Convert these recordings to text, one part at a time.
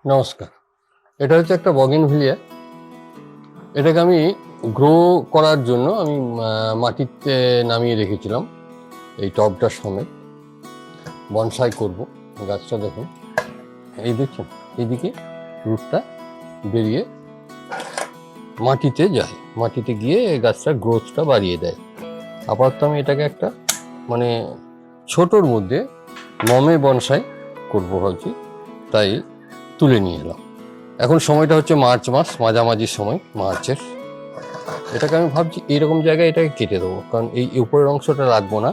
নমস্কার। এটা হচ্ছে একটা বগেনভিলিয়া। এটাকে আমি গ্রো করার জন্য আমি মাটিতে নামিয়ে রেখেছিলাম এই টবটার সমেত। বনসাই করব। গাছটা দেখুন, এই দেখছেন, এইদিকে রুটটা বেরিয়ে মাটিতে যায়, মাটিতে গিয়ে এই গাছটার গ্রোথটা বাড়িয়ে দেয়। আপাতত আমি এটাকে একটা মানে ছোটোর মধ্যে মমে বনসাই করবো ভাবছি, তাই তুলে নিয়ে এলাম। এখন সময়টা হচ্ছে মার্চ মাস, মাঝামাঝি সময় মার্চের। এটাকে আমি ভাবছি এইরকম জায়গায় এটাকে কেটে দেবো, কারণ এই উপরের অংশটা রাখবো না।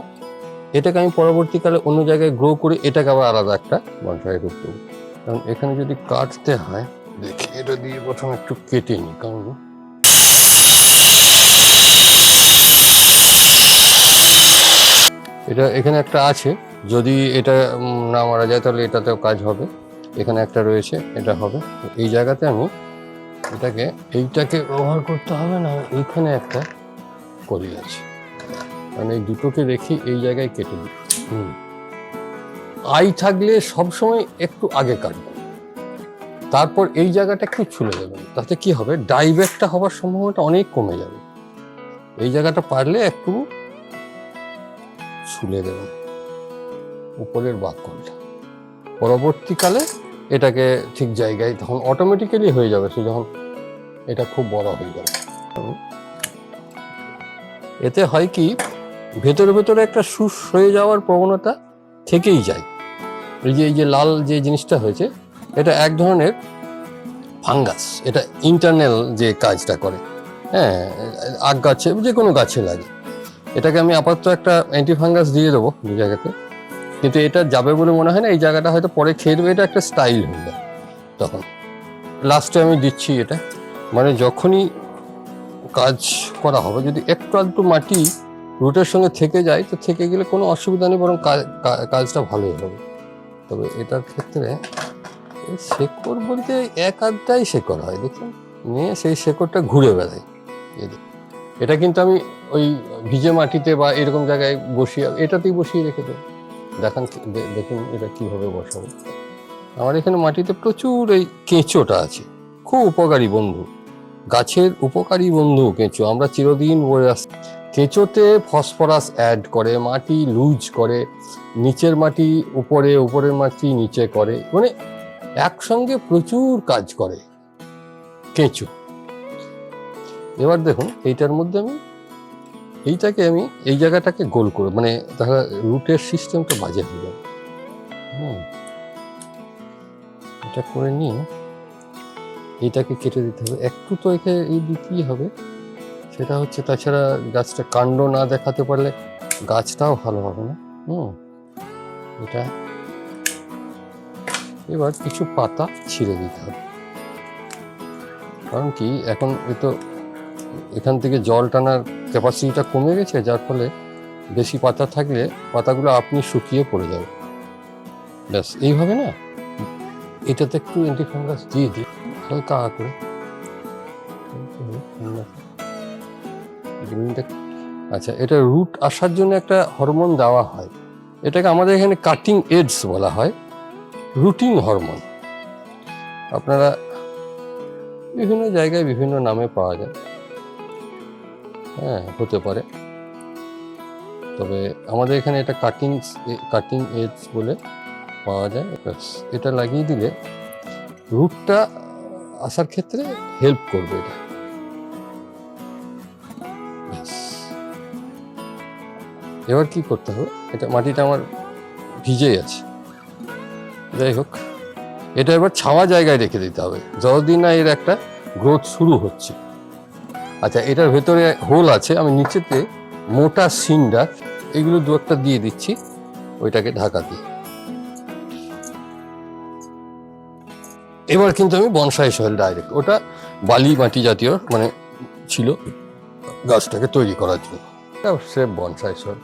এটাকে আমি পরবর্তীকালে অন্য জায়গায় গ্রো করে এটাকে আবার আলাদা একটা বনসাই রূপ দেবো। কারণ এখানে যদি কাটতে হয়, দেখি এটা দিয়ে প্রথমে একটু কেটে নিই। কারণ এটা এখানে একটা আছে, যদি এটা না মারা যায় তাহলে এটাতেও কাজ হবে। এখানে একটা রয়েছে, এটা হবে। এই জায়গাতে আমি এইটাকে ব্যবহার করতে হবে না, এইখানে একটা কলি আছে, কারণ এই দুটোকে রেখে এই জায়গায় কেটে দিই। আই থাকলে সবসময় একটু আগে কাটবেন, তারপর এই জায়গাটা একটু ছুলে দেবেন। তাতে কি হবে, ডাইব্যাকটা হওয়ার সম্ভাবনাটা অনেক কমে যাবে। এই জায়গাটা পারলে একটু ছুলে দেবেন উপরের বাকলটা। পরবর্তীকালে এটাকে ঠিক জায়গায় তখন অটোমেটিক্যালি হয়ে যাবে, সে যখন এটা খুব বড় হয়ে যাবে। এতে হয় কি, ভেতরে ভেতরে একটা শুষ হয়ে যাওয়ার প্রবণতা থেকেই যায়। এই যে লাল যে জিনিসটা হয়েছে, এটা এক ধরনের ফাঙ্গাস। এটা ইন্টারনাল যে কাজটা করে, হ্যাঁ, আগ গাছে যে কোনো গাছে লাগে। এটাকে আমি আপাতত একটা অ্যান্টি ফাঙ্গাস দিয়ে দেবো দু জায়গাতে, কিন্তু এটা যাবে বলে মনে হয় না। এই জায়গাটা হয়তো পরে খেয়ে দেবে, এটা একটা স্টাইল হয়ে যায়। তখন লাস্টে আমি দিচ্ছি এটা, মানে যখনই কাজ করা হবে যদি একটু আধটু মাটি রুটের সঙ্গে থেকে যায়, তো থেকে গেলে কোনো অসুবিধা নেই, বরং কাজটা ভালোই হবে। তবে এটার ক্ষেত্রে শেকড় বলতে এক আধটাই শেকড় হয়, দেখুন, নিয়ে সেই শেকড়টা ঘুরে বেড়ায়। এটা কিন্তু আমি ওই ভিজে মাটিতে বা এরকম জায়গায় বসিয়ে এটাতেই বসিয়ে রেখে দেবো। দেখুন এটা কিভাবে বসাবো। আমার এখানে মাটিতে প্রচুর এই কেঁচোটা আছে, খুব উপকারী বন্ধু, গাছের উপকারী বন্ধু কেঁচো। আমরা চিরদিন বলে আসছি, কেঁচোতে ফসফরাস অ্যাড করে, মাটি লুজ করে, নিচের মাটি উপরে, উপরের মাটি নিচে করে, মানে একসঙ্গে প্রচুর কাজ করে কেঁচো। এবার দেখুন এইটার মধ্যে আমি এই জায়গাটাকে গোল করে, মানে তাহলে রুটের সিস্টেমটা বাজে হয়ে যাবে। এটা করে নিয়ে এইটাকে কেটে দিতে হবে একটু, তো একে এই দিতেই হবে। সেটা হচ্ছে, তাছাড়া গাছটা কাণ্ড না দেখাতে পারলে গাছটাও ভালো হবে না। এটা এবার কিছু পাতা ছিঁড়ে দিতে হবে, কারণ কি এখন এখান থেকে জল টানার ক্যাপাসিটিটা কমে গেছে, যার ফলে বেশি পাতা থাকলে পাতাগুলো আপনি শুকিয়ে পড়ে যাবে। ব্যাস এইভাবে না, এটাতে একটু অ্যান্টিফাঙ্গাস দিয়ে দিই হালকা করে। আচ্ছা, এটা রুট আসার জন্য একটা হরমোন দেওয়া হয়, এটাকে আমাদের এখানে কাটিং এডস বলা হয়, রুটিং হরমোন। আপনারা বিভিন্ন জায়গায় বিভিন্ন নামে পাওয়া যায়, হ্যাঁ, হতে পারে। তবে আমাদের এখানে এটা কাটিং এডস বলে পাওয়া যায়। এটা লাগিয়ে দিলে রুটটা আসার ক্ষেত্রে হেল্প করবে এটা। এবার কি করতে হবে, এটা মাটিটা আমার ভিজে আছে, যাই হোক, এটা এবার ছাওয়া জায়গায় রেখে দিতে হবে যতদিন না এর একটা গ্রোথ শুরু হচ্ছে। আচ্ছা, এটার ভেতরে হোল আছে, আমি নিচেতে মোটা সিন্ডার এগুলো দু একটা দিয়ে দিচ্ছি ওইটাকে ঢাকা দিয়ে। এবার কিন্তু আমি বনসাই সয়েল ডাইরেক্ট, ওটা বালি মাটি জাতীয় মানে ছিল গাছটাকে তৈরি করার জন্য, সে বনসাই সয়েল।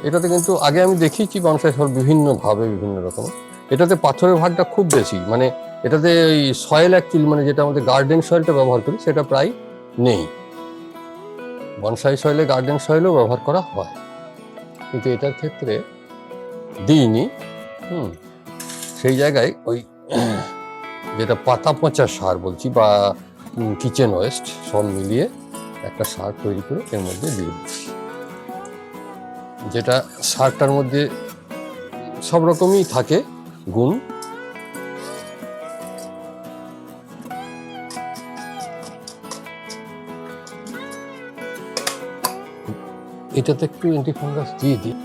এটাতে কিন্তু আগে আমি দেখিয়েছি বনসাই সয়েল বিভিন্নভাবে বিভিন্ন রকম। এটাতে পাথরের ভাগটা খুব বেশি, মানে এটাতে ওই সয়েল অ্যাকচুয়ালি মানে যেটা আমাদের গার্ডেন সয়েলটা ব্যবহার করি সেটা প্রায় নেই। বনসাই সয়েলে গার্ডেন সয়েলও ব্যবহার করা হয়, কিন্তু এটার ক্ষেত্রে দিইনি। সেই জায়গায় ওই যেটা পাতা পচা সার বলছি, বা কিচেন ওয়েস্ট সব মিলিয়ে একটা সার তৈরি করে এর মধ্যে দিয়ে দিচ্ছি। যেটা সারটার মধ্যে সব রকমই থাকে গুণ। এটাতে একটু অ্যান্টিফাঙ্গাস দিয়ে দিই।